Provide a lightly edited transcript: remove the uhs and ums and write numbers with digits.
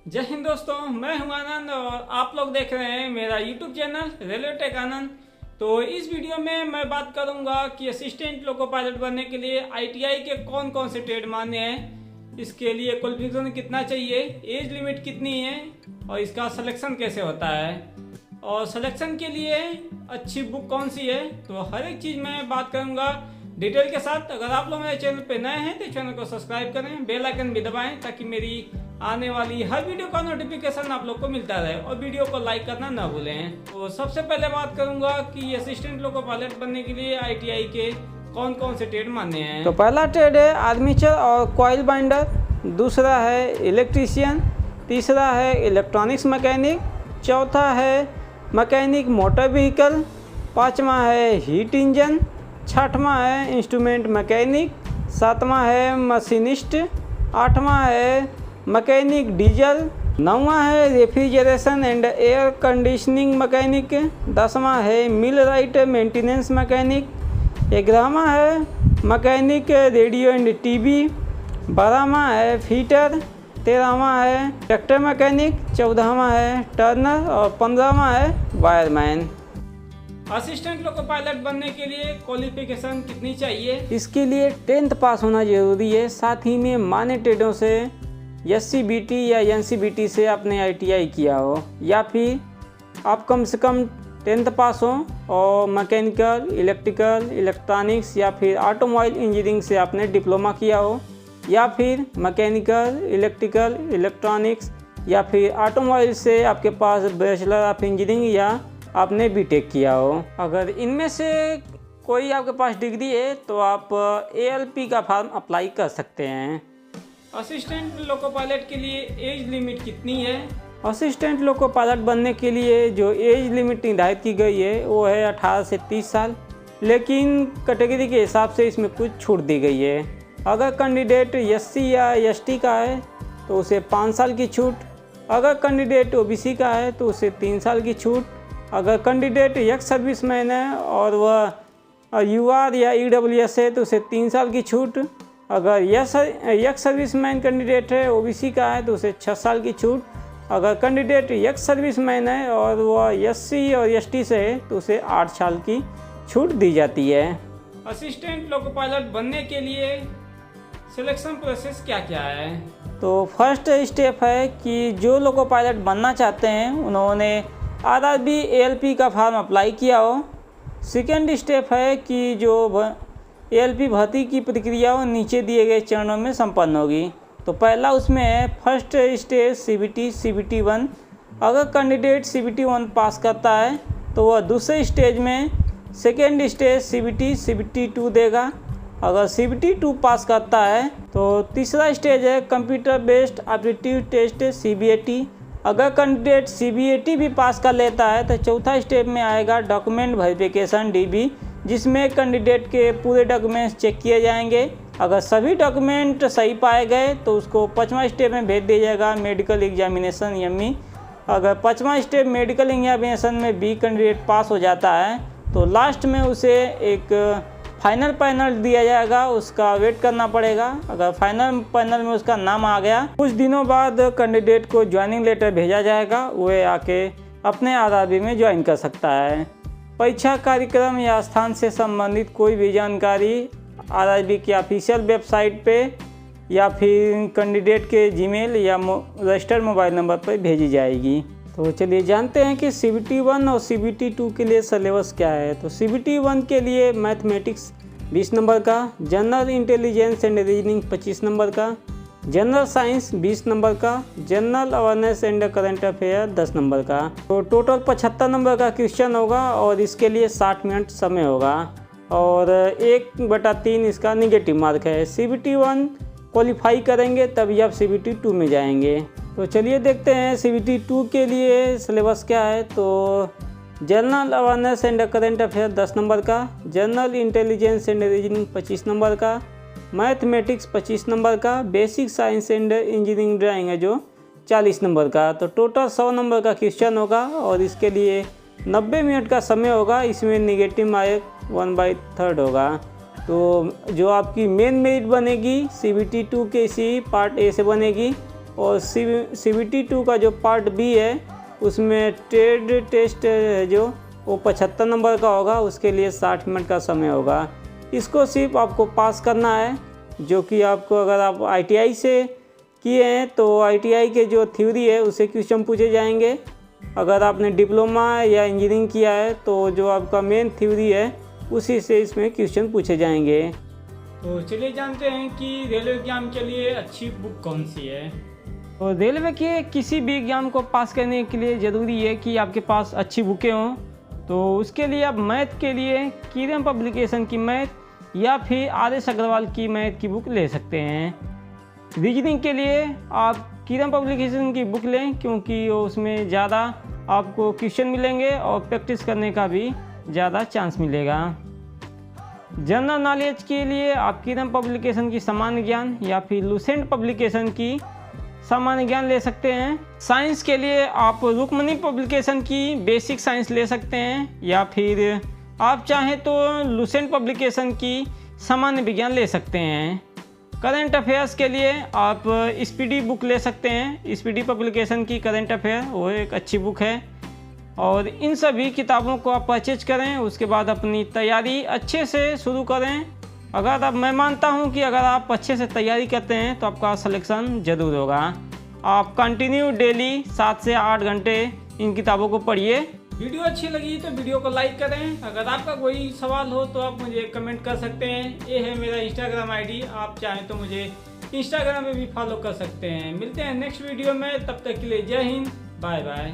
जय हिंद दोस्तों, मैं हूं आनंद और आप लोग देख रहे हैं मेरा YouTube चैनल रेलवे टेक आनंद। तो इस वीडियो में मैं बात करूंगा कि असिस्टेंट लोको पायलट बनने के लिए ITI के कौन कौन से ट्रेड मान्य हैं, इसके लिए क्वालिफिकेशन कितना चाहिए, एज लिमिट कितनी है और इसका सिलेक्शन कैसे होता है और सिलेक्शन के लिए अच्छी बुक कौन सी है। तो हर एक चीज़ मैं बात करूंगा डिटेल के साथ। अगर आप लोग मेरे चैनल पे नए हैं तो चैनल को सब्सक्राइब करें, बेल आइकन भी दबाएं ताकि मेरी आने वाली हर वीडियो का नोटिफिकेशन आप लोग को मिलता रहे और वीडियो को लाइक करना ना भूलें। तो सबसे पहले बात करूंगा कि असिस्टेंट लोको पायलट बनने के लिए ITI के कौन कौन से ट्रेड मान्य हैं। तो पहला ट्रेड है आर्मीचर और कॉइल बाइंडर, दूसरा है इलेक्ट्रीशियन, तीसरा है इलेक्ट्रॉनिक्स मैकेनिक, चौथा है मैकेनिक मोटर व्हीकल, पाँचवा है हीट इंजन, छठवां है इंस्ट्रूमेंट मैकेनिक, सातवां है मशीनिस्ट, आठवां है मैकेनिक डीजल, नौवां है refrigeration and air conditioning mechanic, दसवां है मिल राइट मेंटेनेंस मैकेनिक, 11वां है मैकेनिक रेडियो एंड टीवी, 12वां है फीटर, 13वां है ट्रैक्टर मैकेनिक, 14वां है टर्नर और 15वां है वायरमैन। असिस्टेंट लोको पायलट बनने के लिए क्वालिफिकेशन कितनी चाहिए? इसके लिए 10th पास होना जरूरी है। साथ ही में मान्य ट्रेडों से SCBT या NCBT से आपने ITI किया हो या फिर आप कम से कम 10th पास हो और मैकेनिकल, इलेक्ट्रिकल, इलेक्ट्रॉनिक्स या फिर ऑटोमोबाइल इंजीनियरिंग से आपने डिप्लोमा किया हो या फिर मैकेनिकल, इलेक्ट्रिकल, इलेक्ट्रॉनिक्स या फिर ऑटोमोबाइल से आपके पास बैचलर ऑफ इंजीनियरिंग या आपने BTech किया हो। अगर इनमें से कोई आपके पास डिग्री है तो आप ALP का फॉर्म अप्लाई कर सकते हैं। असिस्टेंट लोको पायलट के लिए एज लिमिट कितनी है? असिस्टेंट लोको पायलट बनने के लिए जो एज लिमिट निर्धारित की गई है वो है 18 से 30 साल, लेकिन कैटेगरी के हिसाब से इसमें कुछ छूट दी गई है। अगर कैंडिडेट SC या ST का है तो उसे 5 साल की छूट, अगर कैंडिडेट OBC का है तो उसे 3 साल की छूट, अगर कैंडिडेट एक्स सर्विसमैन है और वह UR या EWS है तो उसे 3 साल की छूट, अगर एक्स सर्विसमैन कैंडिडेट है OBC का है तो उसे 6 साल की छूट, अगर कैंडिडेट एक्स सर्विसमैन है और वह SC और ST से है तो उसे 8 साल की छूट दी जाती है। असिस्टेंट लोको पायलट बनने के लिए सिलेक्शन प्रोसेस क्या क्या है? तो फर्स्ट स्टेप है कि जो लोको पायलट बनना चाहते हैं उन्होंने RRB ALP का फॉर्म अप्लाई किया हो। सेकेंड स्टेप है कि जो ALP भर्ती की प्रक्रिया वो नीचे दिए गए चरणों में संपन्न होगी। तो पहला उसमें है फर्स्ट स्टेज CBT 1। अगर कैंडिडेट CBT 1 पास करता है तो वह दूसरे स्टेज में सेकेंड स्टेज CBT 2 देगा। अगर CBT 2 पास करता है तो तीसरा स्टेज है computer based aptitude test CBAT। अगर कैंडिडेट CBAT भी पास कर लेता है तो चौथा स्टेप में आएगा डॉक्यूमेंट वेरिफिकेशन DB, जिसमें कैंडिडेट के पूरे डॉक्यूमेंट्स चेक किए जाएंगे। अगर सभी डॉक्यूमेंट सही पाए गए तो उसको 5वां स्टेप में भेज दिया जाएगा मेडिकल एग्जामिनेशन ME। अगर 5वां स्टेप मेडिकल एग्जामिनेशन में भी कैंडिडेट पास हो जाता है तो लास्ट में उसे एक फाइनल पैनल दिया जाएगा, उसका वेट करना पड़ेगा। अगर फाइनल पैनल में उसका नाम आ गया कुछ दिनों बाद कैंडिडेट को ज्वाइनिंग लेटर भेजा जाएगा, वह आके अपने RRB में ज्वाइन कर सकता है। परीक्षा कार्यक्रम या स्थान से संबंधित कोई भी जानकारी RRB की ऑफिशियल वेबसाइट पे या फिर कैंडिडेट के जीमेल या रजिस्टर्ड मोबाइल नंबर पर भेजी जाएगी। तो चलिए जानते हैं कि CBT 1 और CBT 2 के लिए सिलेबस क्या है। तो CBT 1 के लिए मैथमेटिक्स 20 नंबर का, general intelligence and reasoning 25 number का, जनरल साइंस 20 नंबर का, general awareness and current affair 10 number का। तो टोटल 75 नंबर का क्वेश्चन होगा और इसके लिए 60 मिनट समय होगा और 1/3 इसका निगेटिव मार्क है। CBT 1 क्वालिफाई करेंगे तभी आप CBT 2 में जाएंगे। तो चलिए देखते हैं CBT 2 के लिए सिलेबस क्या है। तो general awareness and current affair 10 number का, general intelligence and reasoning 25 number का, मैथमेटिक्स 25 नंबर का, basic science and engineering drawing है जो 40 नंबर का। तो टोटल 100 नंबर का क्वेश्चन होगा और इसके लिए 90 मिनट का समय होगा। इसमें निगेटिव मार्क 1/3 होगा। तो जो आपकी मेन मेरिट बनेगी CBT 2 के इसी पार्ट A से बनेगी और CBT 2 का जो पार्ट बी है उसमें ट्रेड टेस्ट है जो वो 75 नंबर का होगा, उसके लिए 60 मिनट का समय होगा। इसको सिर्फ आपको पास करना है, जो कि आपको अगर आप ITI से किए हैं तो ITI के जो थ्योरी है उससे क्वेश्चन पूछे जाएंगे। अगर आपने डिप्लोमा या इंजीनियरिंग किया है तो जो आपका मेन थ्योरी है उसी से इसमें क्वेश्चन पूछे जाएंगे। तो चलिए जानते हैं कि रेलवे एग्जाम के लिए अच्छी बुक कौन सी है। तो रेलवे के किसी भी एग्जाम को पास करने के लिए ज़रूरी है कि आपके पास अच्छी बुकें हों। तो उसके लिए आप मैथ के लिए किरण पब्लिकेशन की मैथ या फिर RS अग्रवाल की मैथ की बुक ले सकते हैं। रीजनिंग के लिए आप किरण पब्लिकेशन की बुक लें, क्योंकि उसमें ज़्यादा आपको क्वेश्चन मिलेंगे और प्रैक्टिस करने का भी ज़्यादा चांस मिलेगा। जनरल नॉलेज के लिए आप किरण पब्लिकेशन की सामान्य ज्ञान या फिर लुसेंट पब्लिकेशन की सामान्य ज्ञान ले सकते हैं। साइंस के लिए आप रुक्मणी पब्लिकेशन की बेसिक साइंस ले सकते हैं, या फिर आप चाहें तो लुसेंट पब्लिकेशन की सामान्य विज्ञान ले सकते हैं। करंट अफेयर्स के लिए आप स्पीडी बुक ले सकते हैं, स्पीडी पब्लिकेशन की करंट अफेयर, वो एक अच्छी बुक है। और इन सभी किताबों को आप परचेज करें, उसके बाद अपनी तैयारी अच्छे से शुरू करें। अगर मैं मानता हूं कि अगर आप अच्छे से तैयारी करते हैं तो आपका सिलेक्शन ज़रूर होगा। आप कंटिन्यू डेली 7 से 8 घंटे इन किताबों को पढ़िए। वीडियो अच्छी लगी तो वीडियो को लाइक करें। अगर आपका कोई सवाल हो तो आप मुझे कमेंट कर सकते हैं। ये है मेरा इंस्टाग्राम ID, आप चाहें तो मुझे इंस्टाग्राम पे भी फॉलो कर सकते हैं। मिलते हैं नेक्स्ट वीडियो में, तब तक के लिए जय हिंद, बाय बाय।